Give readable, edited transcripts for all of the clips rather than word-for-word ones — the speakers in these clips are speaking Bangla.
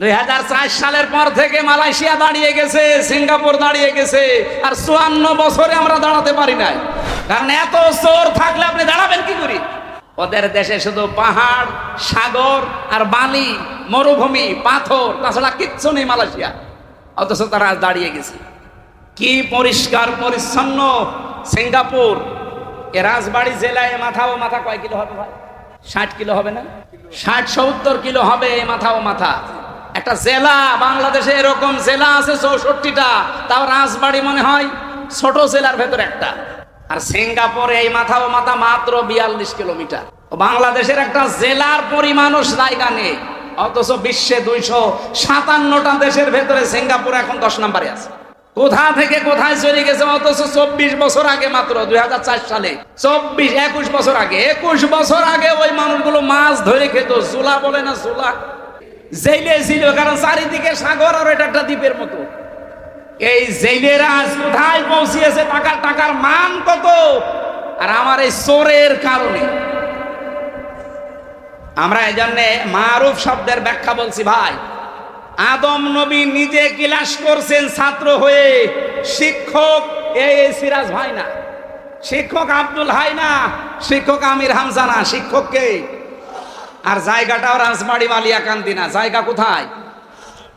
2004 সালের পর থেকে মালয়েশিয়া দাঁড়িয়ে গেছে, সিঙ্গাপুর দাঁড়িয়ে গেছে, আর 54 বছরে আমরা দাঁড়াতে পারি নাই। কারণ এত চোর থাকলে আপনি দাঁড়াবেন কি করে? ওদের দেশে শুধু পাহাড়, সাগর আর বালি, মরুভূমি, পাথর, তাছাড়া কিচ্ছু নেই মালয়েশিয়া। অথচ তারা আজ দাঁড়িয়ে গেছে। কি পরিষ্কার পরিচ্ছন্ন সিঙ্গাপুর! এ রাজবাড়ী জেলায় মাথা ও মাথা কয় কিলো হবে ভাই? 60 কিলো হবে না? 60-70 কিলো হবে মাথা ও মাথা। একটা জেলা বাংলাদেশে এরকম জেলা আছে 64টা, তাও রাজবাড়ী মনে হয় ছোট জেলার ভেতর একটা। আর সিঙ্গাপুরে এই মাথা ও মাথা মাত্র 42 কিলোমিটার। বাংলাদেশের একটা জেলার পরিমাণও জায়গা নেই, অথচ বিশ্বে 257টা দেশের ভেতরে সিঙ্গাপুর এখন 10 নম্বরে আছে। কোথা থেকে কোথায় চলে গেছে, অথচ 24 বছর আগে, মাত্র 2004 সালে 21 বছর আগে, 21 বছর আগে ওই মানুষগুলো মাছ ধরে খেত। জুলা বলে না, জুলা জেলে ছিল, কারণ চারিদিকে সাগর আর এটা একটা দ্বীপের মতো। এই জেলেরা আজ কোথায় পৌঁছিয়েছে? টাকার মান কত! আর আমার এই চোরের কারণে আমরা এই জন্যে মারুফ শব্দের ব্যাখ্যা বলছি ভাই। আদম নবী নিজে ক্লাস করছেন ছাত্র হয়ে। শিক্ষক এই সিরাজ ভাই না, শিক্ষক আব্দুল হাই না, শিক্ষক আমির হামজা না, শিক্ষক কে? আর জায়গাটাও রাজবাড়ী মালিয়াকান্দি না। জায়গা কোথায়?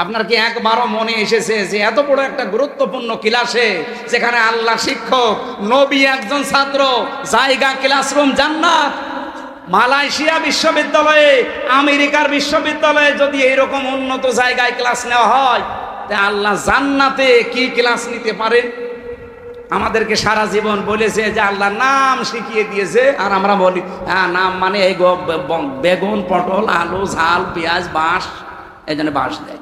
আপনার কি একবারও মনে এসেছে যে এত বড় একটা গুরুত্বপূর্ণ ক্লাসে, যেখানে আল্লাহ শিক্ষক, নবী একজন ছাত্র, জায়গা ক্লাসরুম জান্নাত? মালয়েশিয়া বিশ্ববিদ্যালয়ে, আমেরিকার বিশ্ববিদ্যালয়ে যদি এইরকম উন্নত জায়গায় ক্লাস নেওয়া হয়, তা আল্লাহ জান্নাতে কি ক্লাস নিতে পারেন? আমাদেরকে সারা জীবন বলেছে যে আল্লাহ নাম শিখিয়ে দিয়েছে, আর আমরা বলি হ্যাঁ নাম মানে এই বেগুন, পটল, আলু, ঝাল, পেঁয়াজ, বাঁশ, এই জন্য বাঁশ দেয়।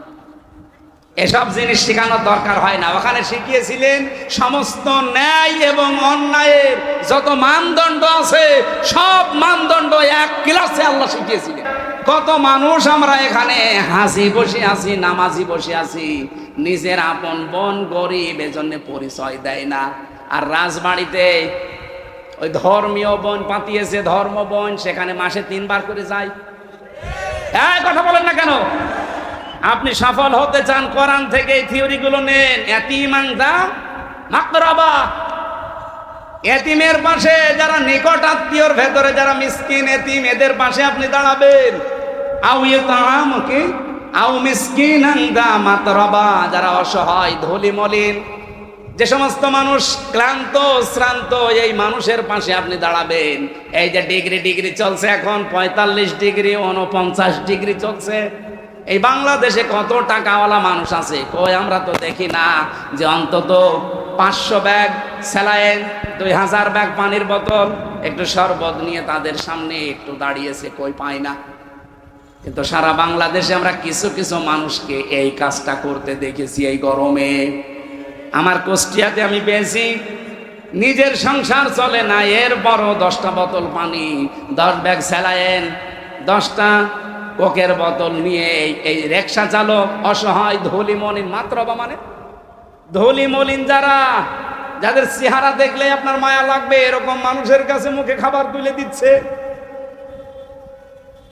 এসব জিনিস শেখানোর দরকার হয় না। ওখানে শিখিয়েছিলেন সমস্ত ন্যায় এবং অন্যায়ের যত মানদণ্ড আছে, সব মানদণ্ড এক ক্লাসে আল্লাহ শিখিয়েছিলেন। কত মানুষ আমরা এখানে হাসি বসে আছি, নামাজি বসে আছি, নিজের আপন বোন গরিব, এজন্য পরিচয় দেয় না। আর রাজবাড়িতে ওই ধর্মীয় বোন পাতিয়েছে, ধর্ম বোন, সেখানে মাসে 3 বার করে যায়। কথা বলেন না কেন? আপনি সফল হতে চান, কোরআন থেকে এই থিওরিগুলো নেন। এতিমাংদা মাকরাবা, এতিমের পাশে যারা নিকট আত্মীয়র ভেতরে যারা মিসকিন এতিম, এদের পাশে আপনি দাঁড়াবেন। আও ইতামকে আও মিসকিনাংদা মাতরাবা, যারা অসহায়, ধুলি মলিন, যে সমস্ত মানুষ ক্লান্ত শ্রান্ত, এই মানুষের পাশে আপনি দাঁড়াবেন। এই যে ডিগ্রি চলছে এখন, 45 ডিগ্রি, 49 ডিগ্রি চলছে। এই বাংলাদেশে কত টাকাওয়ালা মানুষ আছে, কই আমরা তো দেখি না যে অন্তত 500 ব্যাগ স্যালাইন, 2000 ব্যাগ পানির বোতল, একটু শরবত নিয়ে তাদের সামনে একটু দাঁড়িয়েছে, কই পাই না। কিন্তু সারা বাংলাদেশে আমরা কিছু কিছু মানুষকে এই কাজটা করতে দেখেছি। এই গরমে আমার কুষ্টিয়াতে আমি পেয়েছি, নিজের সংসার চলে না, এর বড় 10টা বোতল পানি, 10 ব্যাগ স্যালাইন, 10টা কোকের বোতল নিয়ে এই রিকশা চালক, অসহায়, ধুলি মলিন, মাত্রবা মানে ধুলি মলিন, যাদের চেহারা দেখলে আপনার মায়া লাগবে, এরকম মানুষের কাছে মুখে খাবার তুলে দিচ্ছে।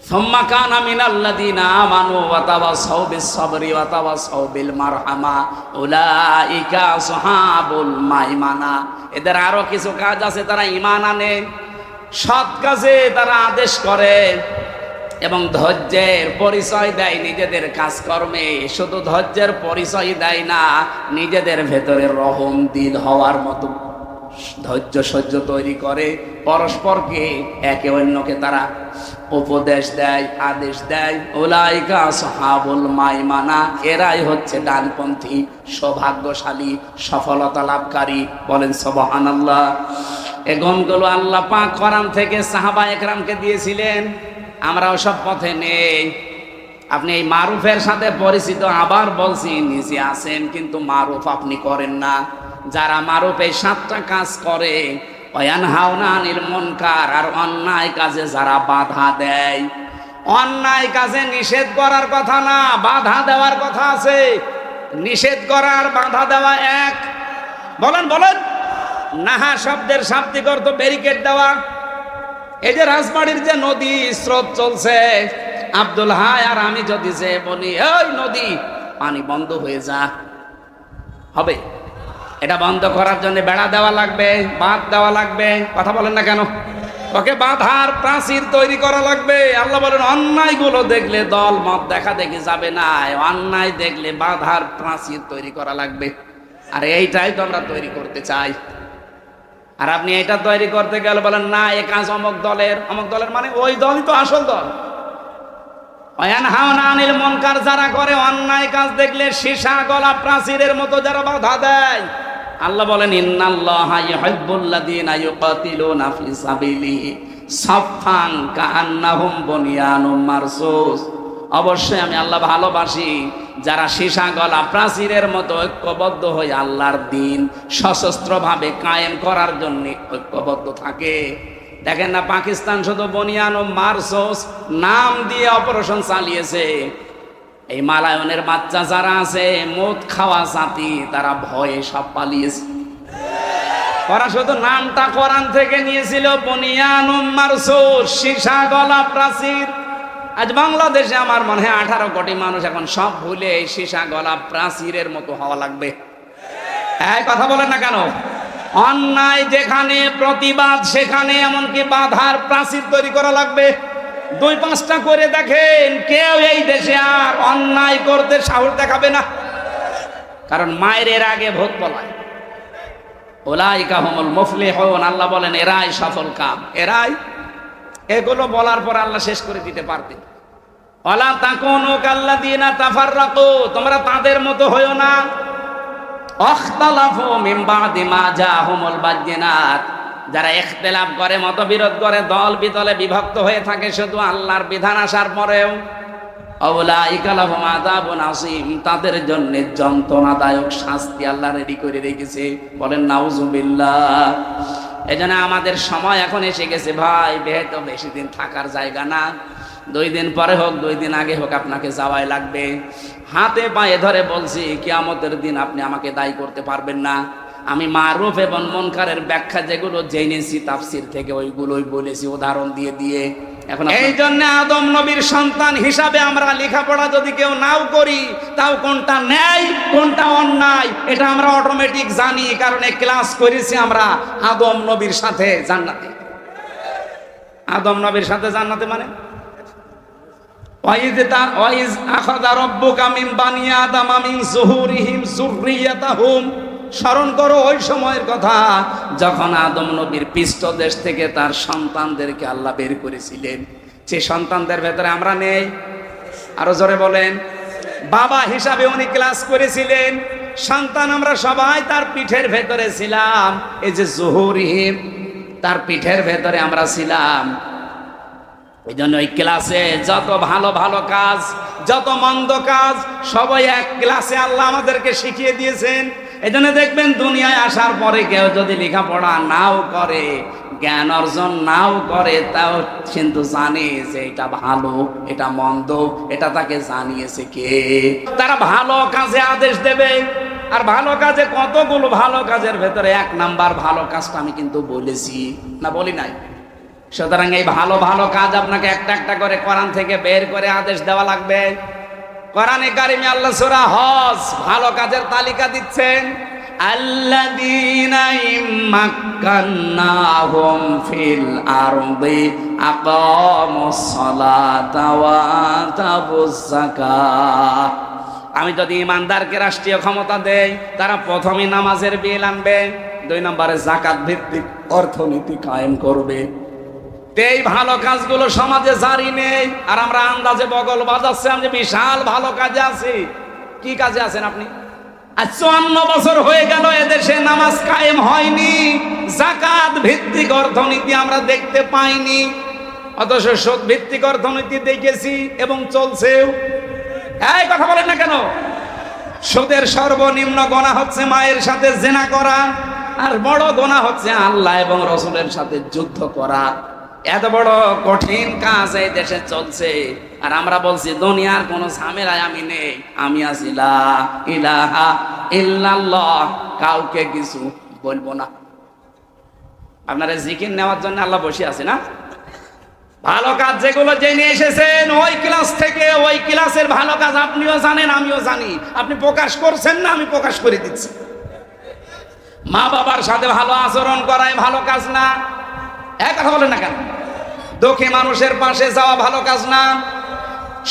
সুম্মা কানা মিনাল্লাযীনা আমানু ওয়া তাওয়াসাউ বিস-সাবরি ওয়া তাওয়াসাউ বিল মারহামা উলাইকা আসহাবুল মাইমানা। এদের আরো কিছু কাজ আছে, তারা ঈমান আনে, সৎ কাজে তারা আদেশ করে এবং ধৈর্যের পরিচয় দেয় নিজেদের কাজকর্মে। শুধু ধৈর্যের পরিচয় দেয় না, নিজেদের ভেতরে রহম দিল হওয়ার মতো ধৈর্য সহ্য তৈরি করে। পরস্পরকে একে অন্যকে তারা উপদেশ দেয়, আদেশ দেয়। উলাইকা আসহাবুল মাইমানা, এরাই হচ্ছে ডানপন্থী, সৌভাগ্যশালী, সফলতা লাভকারী। বলেন সুবহানাল্লাহ। এই গুণগুলো আল্লাহ পাক কোরআন থেকে সাহাবা একরামকে দিয়েছিলেন। আমরাও সব পথে নেই। আপনি এই মারুফের সাথে পরিচিত, আবার বলছি, নিজে আছেন কিন্তু মারুফ আপনি করেন না। যারা মারুফ এই 7টা কাজ করে, ওয়ানহাউনা আনিল মুনকার, আর অন্যায় কাজে যারা বাধা দেয়। অন্যায় কাজে নিষেধ করার কথা না, বাধা দেওয়ার কথা আছে। নিষেধ করার বাধা দেওয়া এক। বলেন নাহা শব্দের শাব্দিক অর্থ ব্যারিকেড দেওয়া। এই যে রাজবাড়ির যে নদী স্রোত চলছে, আব্দুল হাই আর আমি যদি যে বলি এই নদী পানি বন্ধ হয়ে যা, হবে? এটা বন্ধ করার জন্য বেড়া দেওয়া লাগবে, বাঁধ দেওয়া লাগবে। কথা বলেন না কেন? ওকে বাঁধার প্রাচীর তৈরি করা লাগবে। আল্লাহ বলেন অন্যায়গুলো দেখলে দল মত দেখা দেখি যাবে না, অন্যায় দেখলে বাঁধার প্রাচীর তৈরি করা লাগবে। আর এইটাই তো আমরা তৈরি করতে চাই। আর আপনি এটা তৈরি করতে গেলে বলেন না এ কাজ অমুক দলের, অমুক দলের মানে ওই দলই তো আসল দল। ওয়ানহাউনা আনিল মুনকার যারা করে, অন্যায় কাজ দেখলে সীসা গলা প্রাচীরের মতো যারা বাধা দেয়, আল্লাহ বলেন ইন্নাল্লাহা ইউহিব্বুল্লাযীনা ইউকাতিলুনা ফি সাবিলিহি সাফফান কাআন্নাহুম বুনিয়ানুম মারসুস। অবশ্যই আমি আল্লাহ ভালোবাসি যারা সীসা গলা প্রাচীরের মতো ঐক্যবদ্ধ হয়ে আল্লাহর দ্বীন সশস্ত্রভাবে কায়েম করার জন্য ঐক্যবদ্ধ থাকে। দেখেন না পাকিস্তান শুধু বুনিয়ানুম মারসুস নাম দিয়ে অপারেশন চালিয়েছে। এই মালায়নের বাচ্চা যারা আছে মদ খাওয়া জাতি, তারা ভয়ে সব পালিয়েছে। ওরা শুধু নামটা কোরআন থেকে নিয়েছিল, বুনিয়ানুম মারসুস, সীসা গলা প্রাচীর। আজ বাংলাদেশে আমার মনে হয় 18 কোটি মানুষ এখন সব ভুলে এই সীসা গলা প্রাচীরের মতো হওয়া লাগবে। এই কথা বলেন না কেন? অন্যায় যেখানে, প্রতিবাদ সেখানে, এমনকি বাধার প্রাচীর তৈরি করা লাগবে। 2-5টা করে দেখেন, কেউ এই দেশে আর অন্যায় করতে সাহস দেখাবে না। কারণ মায়ের আগে ভূত বলায়। উলাইকা হুমুল মুফলিহুন, আল্লাহ বলেন এরাই সফল কাম, এরাই। এগুলো বলার পর আল্লাহ শেষ করে দিতে পারতেন। ওয়ালা তাকুনু কাল্লাযীনা তাফাররাকু, তোমরা তাদের মতো হইও না। আখতালাফু মিন বাদি মা জাহুমুল বায়্যিনাত, যারা ইখতিলাফ করে, মতবিরোধ করে, দল বিদলে বিভক্ত হয়ে থাকে শুধু আল্লাহর বিধান আসার পরেও। আউলাইকা লাহুম আযাবুন আযীম, তাদের জন্য যন্ত্রণাদায়ক শাস্তি আল্লাহ রেডি করে রেখেছে। বলেন নাউযুবিল্লাহ। এজন্য আমাদের সময় এখন এসে গেছে ভাই, তো বেশি দিন থাকার জায়গা না। 2 দিন পরে হোক, 2 দিন আগে হোক, আপনাকে যাওয়াই লাগবে। হাতে পায়ে ধরে বলছি, কিয়ামতের দিন আপনি আমাকে দায়ী করতে পারবেন না। আমি মারুফ এবং মুনকারের ব্যাখ্যা যেগুলো জেনেছি তাফসীর থেকে, ওইগুলোই বলেছি উদাহরণ দিয়ে দিয়ে। এখন এই জন্য আদম নবীর সন্তান হিসাবে আমরা লেখাপড়া যদি কেউ নাও করি, তাও কোনটা ন্যায় কোনটা অন্যায় এটা আমরা অটোমেটিক জানি, কারণ এই ক্লাস করেছি আমরা আদম নবীর সাথে জান্নাতে। আদম নবীর সাথে জান্নাতে মানে ওয়াইজ আখাযা রাব্বুকা মিন বানি আদামা মিন যুহুরিহিম যুররিয়াতাহুম, স্মরণ করো ওই সময়ের কথা যখন আদম নবীর পৃষ্ঠদেশ থেকে তার সন্তানদেরকে আল্লাহ বের করেছিলেন। যে সন্তানদের ভেতরে আমরা নেই। আরো জোরে বলেন। বাবা হিসাবে উনি ক্লাস করেছিলেন, সন্তান আমরা সবাই তার পিঠের ভেতরে ছিলাম। এই যে যুহুরিহিম, তার পিঠের ভেতরে আমরা ছিলাম। এই জন্য ওই ক্লাসে যত ভালো ভালো কাজ, যত মন্দ কাজ, সবাই এক ক্লাসে আল্লাহ আমাদেরকে শিখিয়ে দিয়েছেন। এই জন্য দেখবেন দুনিয়ায় আসার পরে কেউ যদি লেখাপড়া নাও করে, জ্ঞান অর্জন নাও করে, তাও কিন্তু জানে যে এটা ভালো এটা মন্দ, এটা তাকে জানিয়েছে কে। তারা ভালো কাজে আদেশ দেবে। আর ভালো কাজে কতগুলো ভালো কাজের ভেতরে 1 নাম্বার ভালো কাজটা আমি কিন্তু বলেছি না, বলি নাই? সুতরাং এই ভালো ভালো কাজ আপনাকে একটা একটা করে কোরআন থেকে বের করে আদেশ দেওয়া লাগবে। কোরআনে কারিমে আল্লাহ সূরা হজ ভালো কাজের তালিকা দিচ্ছেন। আল্লাযীনা ইম্মাক্কান্নাহুম ফিল আরদি আকামুস সালাতা ওয়া আতাবুজ যাকাত। আমি যদি ইমানদারকে রাষ্ট্রীয় ক্ষমতা দেই, তারা প্রথমে নামাজের বিল আনবে, 2 নম্বরে যাকাত ভিত্তিক অর্থনীতি কায়েম করবে। এই ভালো কাজগুলো সমাজে জারি নেই, আর আমরা আন্দাজে বগল বাজাচ্ছি আমি যে বিশাল ভালো কাজে আছি। কি কাজে আছেন আপনি? আজ 54 বছর হয়ে গেল এদেশে নামাজ কায়েম হয়নি, যাকাত ভিত্তিক অর্থনীতি আমরা দেখতে পাইনি। অথচ সুদ ভিত্তিক অর্থনীতি দেখেছি এবং চলছেও। এই কথা বলেন না কেন? সুদের সর্বনিম্ন গুনাহ হচ্ছে মায়ের সাথে জিনা করা, আর বড় গুনাহ হচ্ছে আল্লাহ এবং রাসূলের সাথে যুদ্ধ করা। এত বড় কঠিন কাজ এই দেশে চলছে, আর আমরা বলছি দুনিয়ার কোন ঝামেলায় আমি নেই, আমি আছি লা ইলাহা ইল্লাল্লাহ, কাউকে কিছু বলবো না। আপনারা জিকির নেওয়ার জন্য আল্লাহ বসে আছে না? ভালো কাজ যেগুলো জেনে এসেছেন ওই ক্লাস থেকে, ওই ক্লাসের ভালো কাজ আপনিও জানেন, আমিও জানি। আপনি প্রকাশ করছেন না, আমি প্রকাশ করে দিচ্ছি। মা বাবার সাথে ভালো আচরণ করাই ভালো কাজ না? এক কথা বলেন না কেন? দুঃখী মানুষের পাশে যাওয়া ভালো কাজ না?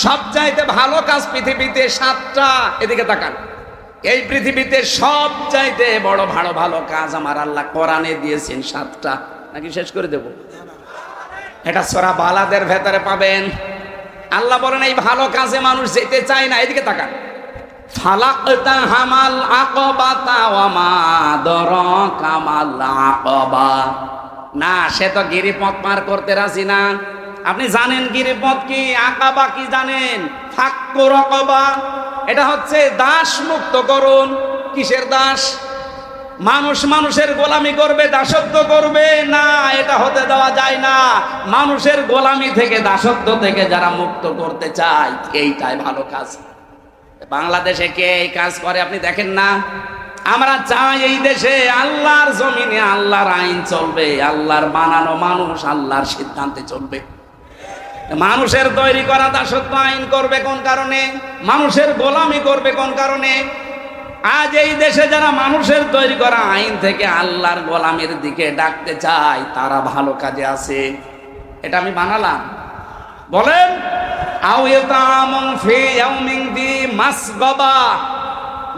সবচাইতে ভালো কাজ পৃথিবীতে 7টা, এদিকে তাকান। এই পৃথিবীতে সবচাইতে বড় ভালো ভালো কাজ আমার আল্লাহ কোরআনে দিয়েছেন 7টা। নাকি শেষ করে দেব? এটা সূরা বালাদের ভেতরে পাবেন। আল্লাহ বলেন এই ভালো কাজে মানুষ যেতে চায় না। এদিকে তাকান। ফালাকতা হামাল আকাবাতা ওয়া মা আদরাকা মাল আকাবা। না, সে তো গিরিপথ পার করতে রাজি না। আপনি জানেন গিরিপথ কি? আকাবা কি জানেন? ফাক্কু রাকাবা। এটা হচ্ছে দাস মুক্ত করুন। কিসের দাস? মানুষ মানুষের গোলামি করবে, দাসত্ব করবে না, এটা হতে দেওয়া যায় না। মানুষের গোলামি থেকে, দাসত্ব থেকে যারা মুক্ত করতে চায়, এইটাই ভালো কাজ। বাংলাদেশে কে এই কাজ করে আপনি দেখেন না? আমরা চাই এই দেশে আল্লাহর জমিনে আল্লাহর আইন চলবে, আল্লাহর বানানো মানুষ আল্লাহর সিদ্ধান্তে চলবে। মানুষের তৈরি করা দাসত্ব আইন করবে কোন কারণে? মানুষের গোলামি করবে কোন কারণে? আজ এই দেশে যারা মানুষের তৈরি করা আইন থেকে আল্লাহর গোলামির দিকে ডাকতে চায়, তারা ভালো কাজে আছে। এটা আমি বানালাম? বলেন। আও ইয়াতামুন ফি ইয়াউমিন দি মাসগাবা।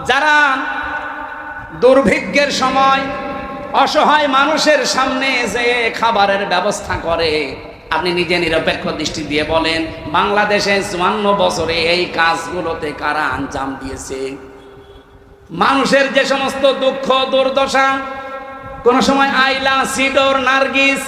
যারা দুর্ভিক্ষের সময় অসহায় মানুষের সামনে যে খাবারের ব্যবস্থা করে, আপনি নিজে নিরপেক্ষ দৃষ্টি দিয়ে বলেন বাংলাদেশে 54 বছরে এই কাজগুলোতে কারা আঞ্জাম দিয়েছে? মানুষের যে সমস্ত দুঃখ দুর্দশা, কোন সময় আইলা, সিডর, নার্গিস,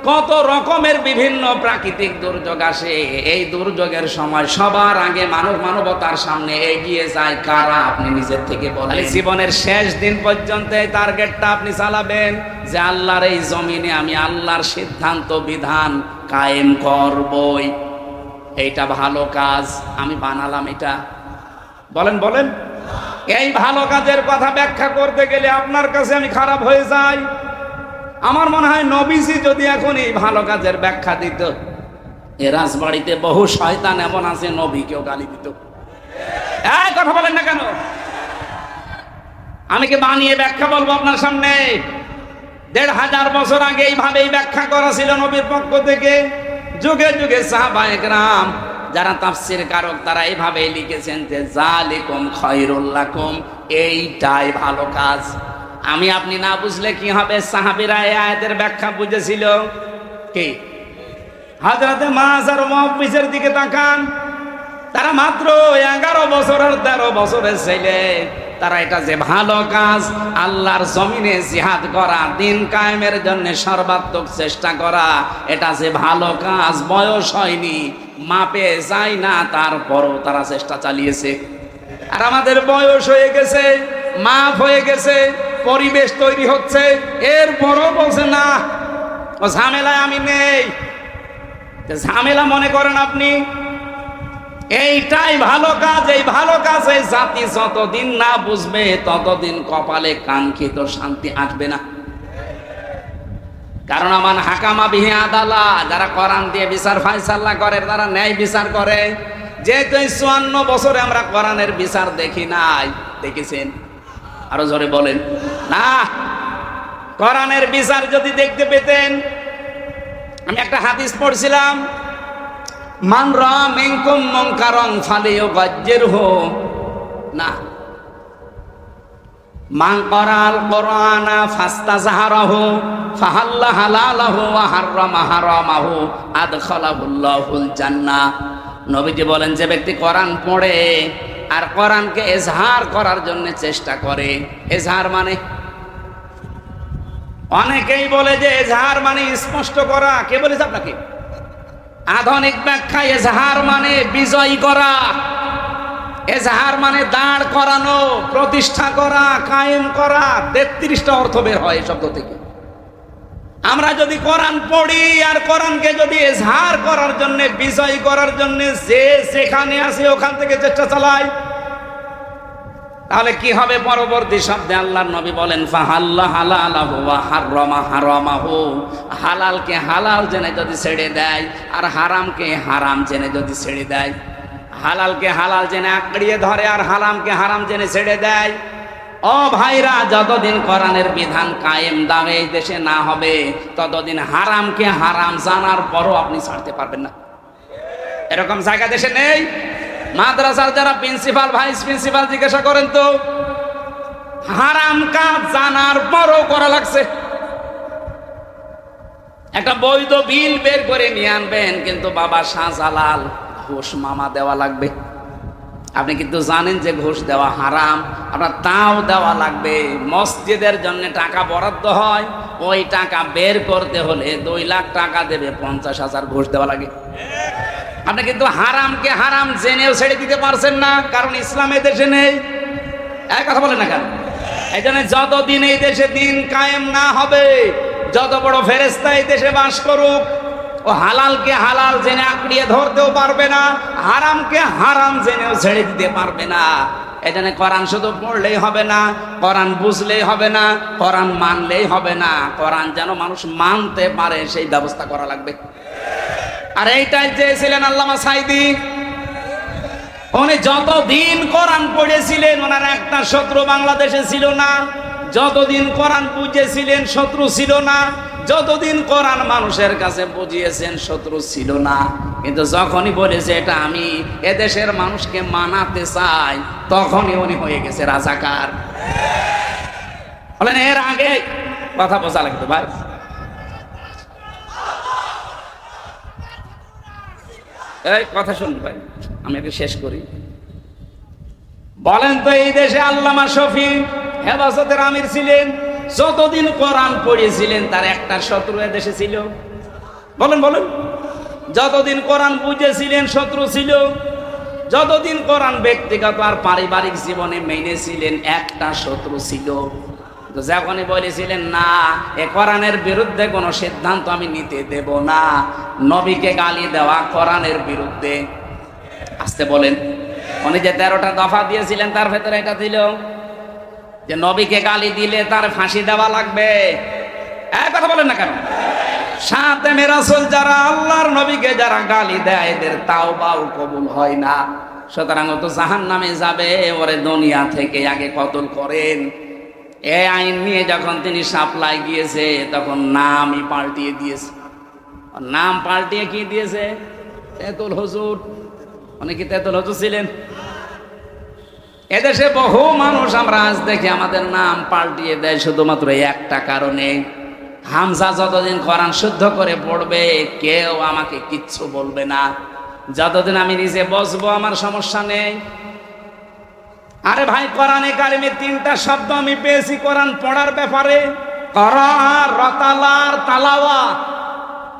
কত রকমের বিভিন্ন প্রাকৃতিক দুর্যোগ আসে। এই দুর্যোগের সময় সবার আগে মানবতার সামনে এগিয়ে যায় কারা? আপনি নিজের থেকে বলেন। জীবনের শেষ দিন পর্যন্ত এই টার্গেটটা আপনি চালাবেন যে আল্লাহর এই জমিনে আমি আল্লাহর সিদ্ধান্ত বিধান কায়েম করবই। এইটা ভালো কাজ, আমি বানালাম এটা। বলেন বলেন। এই ভালো কাজের কথা ব্যাখ্যা করতে গেলে আপনার কাছে আমি খারাপ হয়ে যাই। আমার মনে হয় নবীজি যদি এখন এই ভালো কাজের ব্যাখ্যা দিত, এ রাজবাড়িতে বহু শয়তান এমন আছে নবীকেও গালি দিত। এই কথা বলেন না কেন? আমি কি বানিয়ে ব্যাখ্যা বলবো আপনার সামনে? 1500 বছর আগে এইভাবেই ব্যাখ্যা করা ছিল নবীর পক্ষ থেকে। যুগে যুগে সাহাবায়ে কেরাম যারা তাফসীর কারক, তারা এইভাবেই লিখেছেন যে যালিকুম খায়রুল লাকুম, এইটাই ভালো কাজ। আমি আপনি না বুঝলে কি হবে? সাহাবীরা এই আয়াতের ব্যাখ্যা বুঝেছিল কি? হযরতে মুআয আর মুআবিজের দিকে তাকান। তারা মাত্র 11 বছর আর 13 বছরের ছেলে। তারা এটা যে ভালো কাজ, আল্লাহর জমিনে জিহাদ করা, দিন কায়েমের জন্য সর্বাত্মক চেষ্টা করা, এটা যে ভালো কাজ, বয়স হয়নি, মাপে যায় না, তারপরও তারা চেষ্টা চালিয়েছে। আর আমাদের বয়স হয়ে গেছে, মাপ হয়ে গেছে, পরিবেশ তৈরি হচ্ছে, এরপরও বলছে না, ও ঝামেলায় আমি নেই। ঝামেলা মনে করেন আপনি? এইটাই ভালো কাজ। এই ভালো কাজে জাতি যতদিন না বুঝবে, ততদিন কপালে কাঙ্ক্ষিত শান্তি আসবে না। কারণ আমার হাকামা বিহি আদালা, যারা কোরআন দিয়ে বিচার ফায়সালা করে, তারা ন্যায় বিচার করে। যেহেতু 54 বছরে আমরা কোরআনের বিচার দেখি নাই, দেখেছেন? আরো জোরে বলেন না। কোরআনের বিচার যদি দেখতে পেতেন, আমি একটা হাদিস পড়ছিলাম, মান রা মিনকুম মুনকারান ফালিয়ুগাজ্জিরহু, না, মান ক্বারাআল কুরআনা ফাস্তাযহারাহু ফাহাল্লা হালালাহু ওয়া হাররামা হারামাহু আদখালাহুল্লাহুল জান্নাহ। নবীজি বলেন, যে ব্যক্তি কোরআন পড়ে আর কোরআনকে এজহার করার জন্য চেষ্টা করে। এজহার মানে, অনেকেই বলে যে এজহার মানে স্পষ্ট করা। কে বলেছে আপনাকে? আধুনিক ব্যাখ্যা এজহার মানে বিজয় করা, এজহার মানে দাঁড় করানো, প্রতিষ্ঠা করা, কায়েম করা। 33টা অর্থ বের হয় এই শব্দ থেকে। আমরা যদি কোরআন পড়ি আর কোরআনকে যদি এজহার করার জন্য, বিজয় করার জন্য যে যেখানে আছে ওখান থেকে চেষ্টা চালাই, তাহলে কি হবে? পরবর্তী শব্দে আল্লাহর নবী বলেন ফাহাল্লা হালালাহু ওয়া হাররামা হারামাহু, হালালকে হালাল জেনে যদি ছেড়ে দেয় আর হারামকে হারাম জেনে যদি ছেড়ে দেয়, হালালকে হালাল জেনে আঁকড়িয়ে ধরে আর হারামকে হারাম জেনে ছেড়ে দেয়, ও ভাইরা, যতদিন কোরআনের বিধান কায়েম দামে এই দেশে না হবে ততদিন হারামকে হারাম জানার পরও আপনি ছাড়তে পারবেন না। এরকম জায়গা দেশে নেই? মাদ্রাসার যারা প্রিন্সিপাল ভাইস প্রিন্সিপাল জিজ্ঞাসা করেন তো, হারাম কাজ জানার পরও করা লাগছে। একটা বৈধ বিল বের করে নিয়ে আনবেন, কিন্তু বাবা শাহজালাল ঘুষ মামা দেওয়া লাগবে। আপনি কিন্তু জানেন যে ঘুষ দেওয়া হারাম, আপনার তাও দেওয়া লাগবে। মসজিদের জন্য টাকা বরাদ্দ হয়, ওই টাকা বের করতে হলে 2 লাখ টাকা দেবে, 50,000 ঘুষ দেওয়া লাগে। আপনি কিন্তু হারামকে হারাম জেনেও ছেড়ে দিতে পারছেন না, কারণ ইসলামের দেশে নেই। এক কথা বলেন না কেন? এই জন্য যতদিন এই দেশে দিন কায়েম না হবে, যত বড় ফেরেশতা এই দেশে বাস করুক, ও হালালকে হালাল জেনে আঁকড়িয়ে ধরতেও পারবে না, হারামকে হারাম জেনেও ছেড়ে দিতে পারবে না। এই জন্য কোরআন শুধু পড়লেই হবে না, কোরআন বুঝলেই হবে না, কোরআন মানলেই হবে না, কোরআন যেন মানুষ মানতে পারে সেই ব্যবস্থা করা লাগবে। আর এইটাই চেয়েছিলেন আল্লামা সাঈদী। উনি যতদিন কোরআন পড়েছিলেন ওনার একটা শত্রু বাংলাদেশে ছিল না, যতদিন কোরআন বুঝেছিলেন শত্রু ছিল না, যতদিন কোরআন মানুষের কাছে বুঝিয়েছেন শত্রু ছিল না। কিন্তু যখনই বলেছে এটা আমি এদেশের মানুষকে মানাতে চাই, তখনই উনি হয়ে গেছে রাজাকার। বলেন এর আগে কথা বোঝা লাগতো ভাই। এই কথা শুনুন ভাই, আমি একটু শেষ করি। বলেন তো, এই দেশে আল্লামা শফি হেফাজতের আমির ছিলেন, যতদিন কোরআন পড়িয়েছিলেন তার একটা শত্রু দেশে ছিল? বলেন বলেন। যতদিন কোরআন বুঝেছিলেন শত্রু ছিল, যতদিন কোরআন ব্যক্তিগত আর পারিবারিক জীবনে মেনেছিলেন একটা শত্রু ছিল। তো যখনই বলেছিলেন না, এ কোরআনের বিরুদ্ধে কোনো সিদ্ধান্ত আমি নিতে দেব না, নবীকে গালি দেওয়া কোরআনের বিরুদ্ধে। আসতে বলেন, উনি যে 13টা দফা দিয়েছিলেন তার ভেতরে এটা ছিল যে নবীকে গালি দিলে তার ফাঁসি দেওয়া লাগবে। এক কথা বলেন না কেন? সাতেমে রাসূল যারা আল্লাহর নবীকে যারা গালি দেয় এদের তাওবাও কবুল হয় না, সুতরাং ও তো জাহান্নামে যাবে, ওরে দুনিয়া থেকে আগে কতল করেন। এই আইন নিয়ে যখন তিনি সাপ্লাই গিয়েছে তখন নামই পাল্টিয়ে দিয়েছে। নাম পাল্টিয়ে কি দিয়েছে? তেতুল হুজুর। অনেকে তেতুল হুজুর ছিলেন। এদেশে বহু মানুষ আমরা আজ দেখি আমাদের নাম পাল্টিয়ে দেয় শুধুমাত্র একটা কারণে, হামজা যতদিন কোরআন শুদ্ধ করে পড়বে কেউ আমাকে কিচ্ছু বলবে না, যতদিন আমি নিজে বসবো আমার সমস্যা নেই। আরে ভাই, কোরআনে কারিমে 3টা শব্দ আমি পেয়েছি কোরআন পড়ার ব্যাপারে, করা, রতালার, তালাওয়া।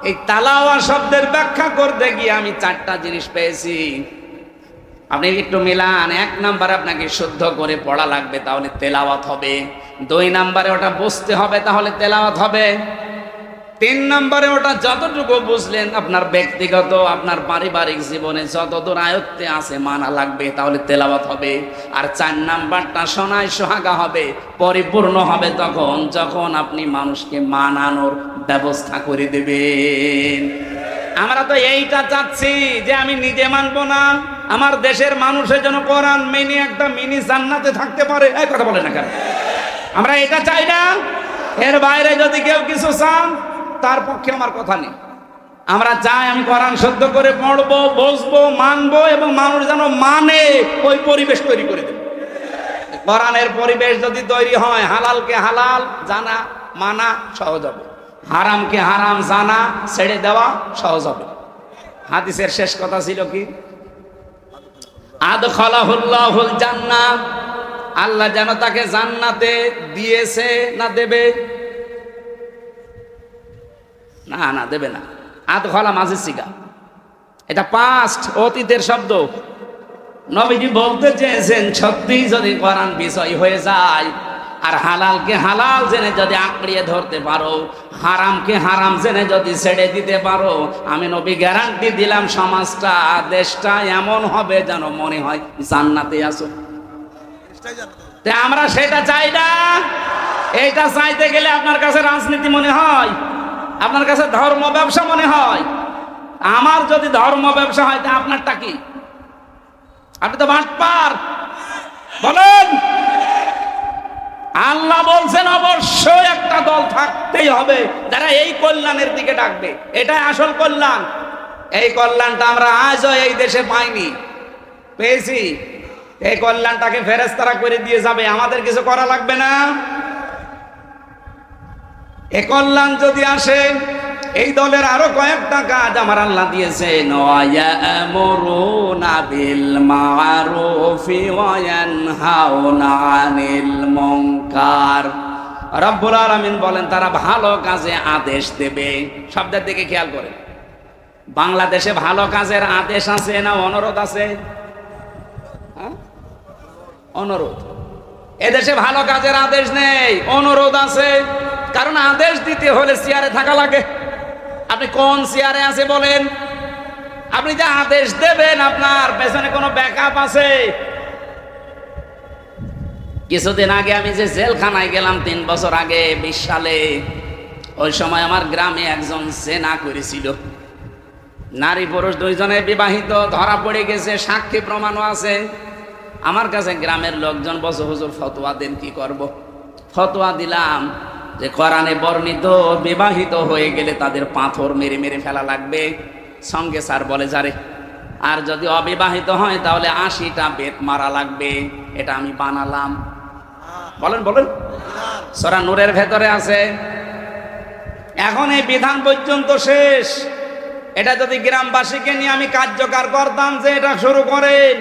এই তালাওয়া শব্দের ব্যাখ্যা করতে গিয়ে আমি 4টা জিনিস পেয়েছি। আপনি একটু মিলান। 1 নম্বরে আপনাকে শুদ্ধ করে পড়া লাগবে, তাহলে তেলাওয়াত হবে। 2 নম্বরে ওটা বুঝতে হবে, তাহলে তেলাওয়াত হবে। 3 নম্বরে ওটা যতটুকু বুঝলেন আপনার ব্যক্তিগত আপনার পারিবারিক জীবনে যতদূর আয়ত্তে আছে মানা লাগবে, তাহলে তেলাওয়াত হবে। আর 4 নাম্বারটা শোনায় সোহাগা হবে, পরিপূর্ণ হবে তখন যখন আপনি মানুষকে মানানোর ব্যবস্থা করে দেবেন। আমরা তো এইটা চাচ্ছি যে আমি নিজে মানবো না, আমার দেশের মানুষের জন্য কোরআন মেনে একটা মিনি জান্নাতে থাকতে পারে। এই কথা বলে না কেন? আমরা এটা চাই না। এর বাইরে যদি কেউ কিছু চান তার পক্ষে আমার কথা নেই। আমরা চাই আমি কোরআন শুদ্ধ করে পড়বো, বুঝবো, মানবো এবং মানুষ যেন মানে ওই পরিবেশ তৈরি করে দেবে। কোরআনের পরিবেশ যদি তৈরি হয়, হালালকে হালাল জানা মানা সহজ হবে, হারামকে হারাম জানা ছেড়ে দেওয়া সহজ হবে। হাদিসের শেষ কথা ছিল কি? আদখালাহুল্লাহুল জান্নাহ, আল্লাহ যেন তাকে জান্নাতে দিয়েছে না দেবে? না না, দেবে না। আদখালা মাঝে সিগা, এটা পাস্ট অতীতের শব্দ। নবীজি বলতে চেয়েছেন সত্যি যদি কোরআন বিষয় হয়ে যায় আর হালালকে হালাল জেনে যদি আঁকড়িয়ে ধরতে পারো, হারামকে হারাম জেনে যদি ছেড়ে দিতে পারো, আমি নবী গ্যারান্টি দিলাম সমাজটা দেশটা এমন হবে যেন মনে হয় জান্নাতে আসো। আমরা সেটা চাই না। এইটা চাইতে গেলে আপনার কাছে রাজনীতি মনে হয়, আপনার কাছে ধর্ম ব্যবসা মনে হয়। আমার যদি ধর্ম ব্যবসা হয় তা আপনারটা কি? আপনি তো বাটপার। বলেন, আল্লাহ বলছেন অবশ্যই একটা দল থাকতেই হবে যারা এই কল্যাণের দিকে ডাকবে। এটাই আসল কল্যাণ। এই কল্যাণটা আমরা আজও এই দেশে পাইনি, পেয়েছি। এই কল্যাণটাকে ফেরেশতারা করে দিয়ে যাবে, আমাদের কিছু করা লাগবে না। এ কল্যাণ যদি আসে, এই দলের আরো কয়েকটা কাজ আমার আল্লাহ দিয়েছেন। ওয়ায়ামুরুনা বিল মারুফি ওয়া ইয়ানহাউনা আনিল মুনকার। রব্বুল আলামিন বলেন তারা ভালো কাজে আদেশ দেবে। শব্দের দিকে খেয়াল করে, বাংলাদেশে ভালো কাজের আদেশ আছে না অনুরোধ আছে? অনুরোধ। এদেশে ভালো কাজের আদেশ নেই, অনুরোধ আছে। কারণ আদেশ দিতে হলে চেয়ারে থাকা লাগে। আপনি কোন চেয়ারে আছে বলেন? আপনি যে আদেশ দেবেন আপনার পেছনে কোনো ব্যাকআপ আছে? কিছুদিন আগে আমি যে জেলখানায় গেলাম 3 বছর আগে 20 সালে, ওই সময় আমার গ্রামে একজন জেনা করেছিল। নারী পুরুষ দুইজনে বিবাহিত, ধরা পড়ে গেছে, সাক্ষী প্রমাণও আছে। আমার কাছে গ্রামের লোকজন বসে, হুজুর ফতোয়া দেন, কি করব? ফতোয়া দিলাম যে কোরআনে বর্ণিত বিবাহিত হয়ে গেলে তাদের পাথর মেরে মেরে ফেলা লাগবে, সঙ্গে স্যার বলে যারে। আর যদি অবিবাহিত হয় তাহলে 80টা বেত মারা লাগবে। এটা আমি বানালাম। বলেন বলেন, সূরা নূরের ভেতরে আছে। এখন এই বিধান পর্যন্ত শেষ। এটা যদি গ্রামবাসীকে নিয়ে আমি কার্যকর করতাম যে এটা শুরু করেন,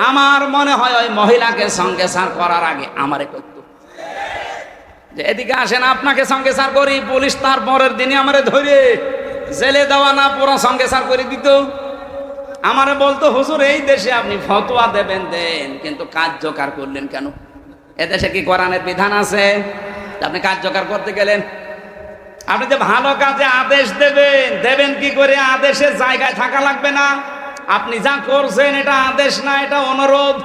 আমার মনে হয় ওই মহিলাকে সঙ্গে সার করার আগে আমারে করতো যে এদিকে আসেন আপনাকে সঙ্গে সার করি, পুলিশ তার পরের দিনই আমারে ধরে জেলে দেওয়া না পুরো সঙ্গে সার করে দিত। আমারে বলতো হুজুর এই দেশে আপনি ফতোয়া দেবেন দেন, কিন্তু কার্যকর করলেন কেন? এদেশে কি কোরআনের বিধান আছে? আপনি কার্যকর করতে গেলেন। আপনি যে ভালো কাজে আদেশ দেবেন, দেবেন কি করে? আদেশের জায়গায় থাকা লাগবে না। আপনি যা করছেন এটা আদেশ না, এটা অনুরোধ।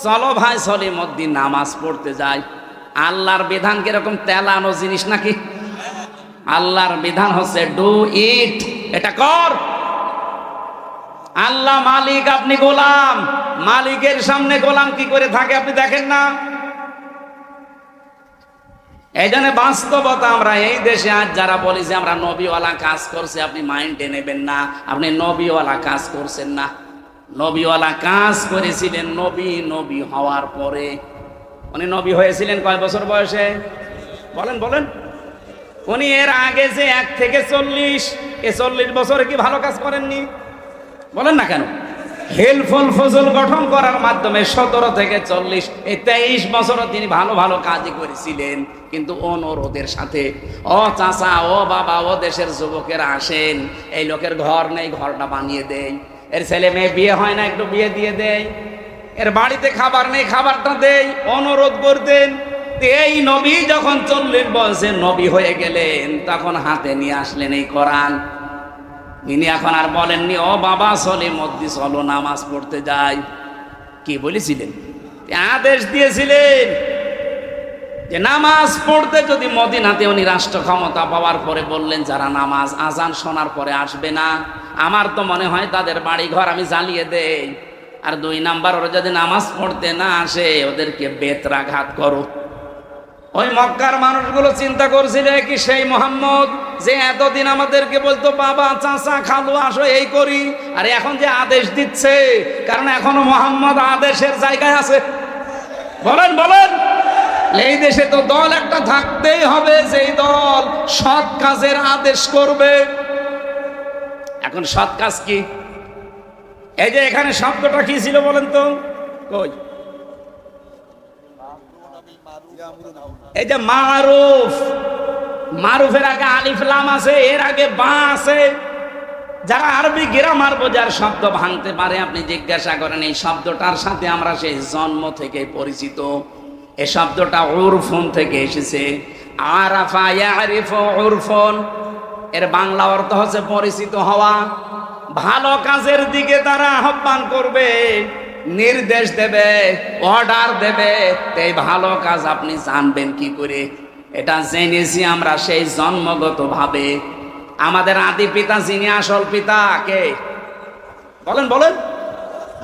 চলো ভাই সলিমুদ্দিন নামাজ পড়তে যাই। আল্লাহর বিধান কিরকম তেলানো জিনিস নাকি? আল্লাহর বিধান হচ্ছে ডু ইট, এটা কর। আল্লাহ মালিক, আপনি গোলাম। মালিকের সামনে গোলাম কি করে থাকে আপনি দেখেন না? এই জন্য বাস্তবতা আমরা এই দেশে আজ যারা বলি যে আমরা নবীওয়ালা কাজ করছি, আপনি মাইন্ডে নেবেন না। আপনি নবীওয়ালা কাজ করছেন না। নবীওয়ালা কাজ করেছিলেন নবী হওয়ার পরে। উনি নবী হয়েছিলেন কয় বছর বয়সে? বলেন বলেন। উনি এর আগে যে 1 থেকে 40, এ 40 বছরে কি ভালো কাজ করেননি? বলেন না কেন? হেলফুল ফজল গঠন করার মাধ্যমে 17 থেকে 40, এই 23 বছরও তিনি ভালো ভালো কাজই করেছিলেন, কিন্তু অনুরোধের সাথে। ও চাচা, ও বাবা, ও দেশের যুবকেরা আসেন, এই লোকের ঘর নেই, ঘরটা বানিয়ে দেই। এর ছেলে মেয়ে বিয়ে হয় না, একটু বিয়ে দিয়ে দেই। এর বাড়িতে খাবার নেই, খাবারটা দেই। অনুরোধ করতেন। এই নবী যখন 40 বয়সে নবী হয়ে গেলেন, তখন হাতে নিয়ে আসলেন এই কোরআন। তিনি এখন আর বলেননি ও বাবা সলিমুদ্দিন চলো নামাজ পড়তে যাই। কি বলেছিলেন? আদেশ দিয়েছিলেন যে নামাজ পড়তে যদি মদিনাতে উনি রাষ্ট্র ক্ষমতা পাওয়ার পরে বললেন যারা নামাজ আজান শোনার পরে আসবে না, আমার তো মনে হয় তাদের বাড়ি ঘর আমি জ্বালিয়ে দেই। আর 2 নাম্বার, ওরা যদি নামাজ পড়তে না আসে ওদেরকে বেত্রাঘাত করো। ওই মক্কার মানুষগুলো চিন্তা করছিল কি সেই মোহাম্মদ যে এতদিন আমাদেরকে বলতো বাবা চাচা খালু আসো এই করি, আর এখন যে আদেশ দিচ্ছে, কারণ এখনো মোহাম্মদ আদেশের জায়গায় আছে। বলেন বলেন। এই দেশে তো দল একটা থাকতেই হবে, যেই দল সৎ কাজের আদেশ করবে। এখন সৎ কাজ কি? এই যে এখানে শব্দটা কি ছিল বলেন তো? কই? এই যে মারুফ, মারুফের আগে আলিফ লাম আছে, এর আগে বা আছে। যারা আরবি গ্রামার বোঝার শব্দ ভাঙতে পারে আপনি জিজ্ঞাসা করেন। এই শব্দটার সাথে আমরা সেই জন্ম থেকে পরিচিত। এই শব্দটা উরফুন থেকে এসেছে। আরাফা ইয়ারিফু উরফুন, এর বাংলা অর্থ হচ্ছে পরিচিত হওয়া। ভালো কাজের দিকে তারা আহ্বান করবে, নির্দেশ দেবে, অর্ডার দেবে, এই ভালো কাজ আপনি জানবেন কি করে? এটা জেনেছি আমরা সেই জন্মগত ভাবে। আমাদের আদি পিতা যিনি আসল পিতা কে বলেন? বলেন।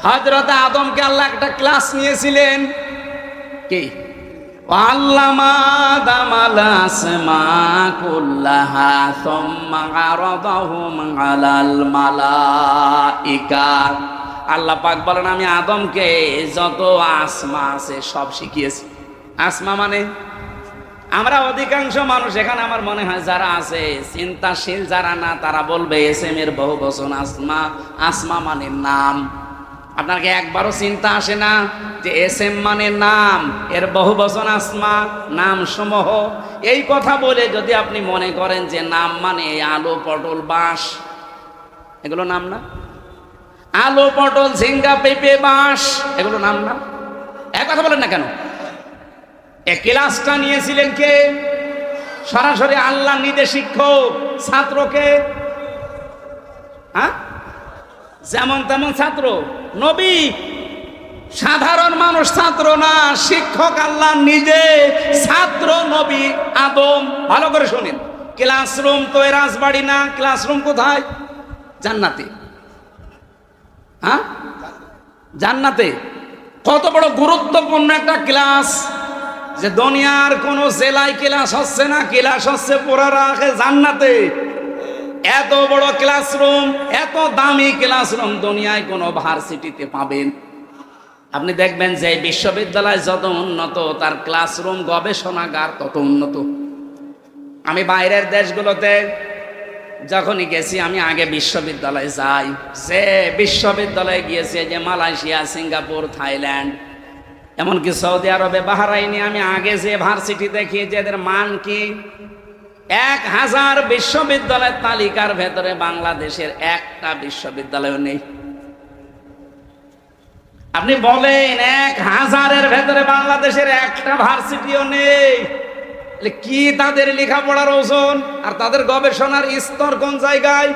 হযরত আদমকে আল্লাহ একটা ক্লাস নিয়েছিলেন, কি? আল্লামা আদামাল আসমা কুল্লাহা সুম্মা আরাদাহুম আলাল মালাইকা। আল্লাহ পাক বলেন আমি আদমকে যত আসমা আছে সব শিখিয়েছি। আসমা মানে আমরা অধিকাংশ মানুষ এখানে আমার মনে হয় যারা আছে চিন্তাশীল যারা না, তারা বলবে এসএম এর বহু বচন আসমা। আসমা মানে নাম। আপনার কি একবারও চিন্তা আসে না যে এসএম মানে নাম, এর বহু বচন আসমা, নাম সমূহ? এই কথা বলে যদি আপনি মনে করেন যে নাম মানে আলু, পটল, বাঁশ, এগুলো নাম না? আলু, পটল, ঝিঙ্গা, পেঁপে, বাঁশ, এগুলো নাম না? এক কথা বলেন না কেন? এই ক্লাসটা নিয়েছিলেন কে? সরাসরি আল্লাহ নিজে শিক্ষক। ছাত্রকে হ্যাঁ যেমন তেমন ছাত্র, নবী। সাধারণ মানুষ ছাত্র না, শিক্ষক আল্লাহ নিজে, ছাত্র নবী আদম। ভালো করে শুনেন, ক্লাসরুম তো এ রাজবাড়ি না। ক্লাসরুম কোথায়? জান্নাতে। হ্যাঁ, জান্নাতে। কত বড় গুরুত্বপূর্ণ একটা ক্লাস, যে দুনিয়ার কোন জেলায় ক্লাস হচ্ছে না, ক্লাস হচ্ছে পুরা রাখে জান্নাতে। এত বড় ক্লাসরুম, এত দামি ক্লাসরুম দুনিয়ায় কোন ভার্সিটিতে পাবেন? আপনি দেখবেন যে বিশ্ববিদ্যালয় যত উন্নত, তার ক্লাসরুম, গবেষণাগার তত উন্নত। আমি বাইরের দেশগুলোতে যখনই গেছি, আমি আগে বিশ্ববিদ্যালয়ে যাই। যে বিশ্ববিদ্যালয়ে গিয়েছি, যে মালয়েশিয়া, সিঙ্গাপুর, থাইল্যান্ড, এমনকি সৌদি আরবে, বাহরাইনে, আমি আগে যে ভার্সিটি দেখি যে এদের মান কি, 1000 বিশ্ববিদ্যালয়ের তালিকার ভেতরে বাংলাদেশের একটা বিশ্ববিদ্যালয় নেই। আপনি বলেন 1000-এর ভেতরে বাংলাদেশের একটা ভার্সিটিও নেই। কি তাদের লেখাপড়ার ওজন আর তাদের গবেষণার স্তর কোন জায়গায়?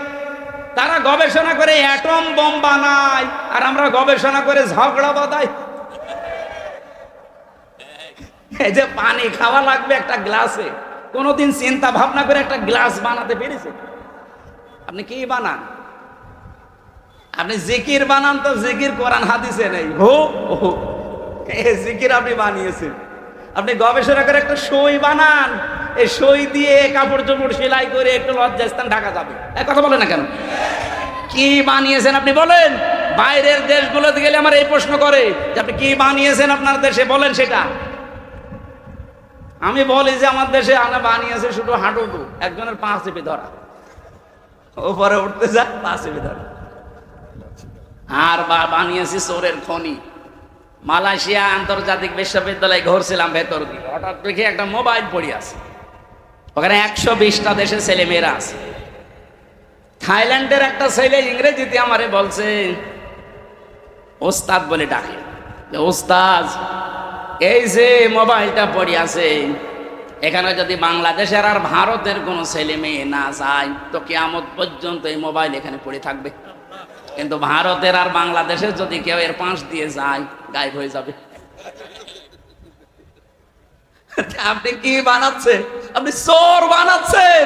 তারা গবেষণা করে অ্যাটম বোম বানায়, আর আমরা গবেষণা করে ঝগড়া বাঁধাই। এই যে পানি খাওয়া লাগবে একটা গ্লাসে, কোনোদিন চিন্তা ভাবনা করে একটা গ্লাস বানাতে পেরেছে? আপনি কি বানান? আপনি জিকির বানান, তো জিকির কোরআন হাদিসে নেই। জিকির আপনি বানিয়েছেন। আপনি গবেষণা করে একটা সই বানান, এই সই দিয়ে কাপড় চোপড় সেলাই করে একটু লজ্জাস্থান ঢাকা যাবে। এক কথা বলে না কেন? কি বানিয়েছেন আপনি বলেন? বাইরের দেশগুলোতে গেলে আমার এই প্রশ্ন করে যে আপনি কি বানিয়েছেন আপনার দেশে, বলেন সেটা। আমি বলি যে আমার দেশে আমরা বানিয়েছে শুধু হাঁটুটু, একজনের পা চেপে ধরা, ওপরে উঠতে যায় পা চেপে ধরা। আর বানিয়েছি চোরের খনি। মালয়েশিয়া আন্তর্জাতিক বিশ্ববিদ্যালয়ে ঘুরছিলাম ভেতর দিয়ে, হঠাৎ দেখি একটা মোবাইল পড়ে আছে, ওখানে 120টা দেশের ছেলে মেয়েরা আছে। থাইল্যান্ডের একটা ছেলে ইংরেজিতে আমারে বলছে, ওস্তাদ বলে ডাকে, ওস্তাদ এই যে মোবাইলটা পড়ে আছে, এখানে যদি বাংলাদেশের আর ভারতের কোনো ছেলে মেয়ে না যায় তো কিয়ামত পর্যন্ত এই মোবাইল এখানে পড়ে থাকবে, কিন্তু ভারতের আর বাংলাদেশের যদি কেউ এর পাশ দিয়ে যায় গায়েব হয়ে যাবে। আপনি কি বানাচ্ছেন? আপনি চোর বানাচ্ছেন।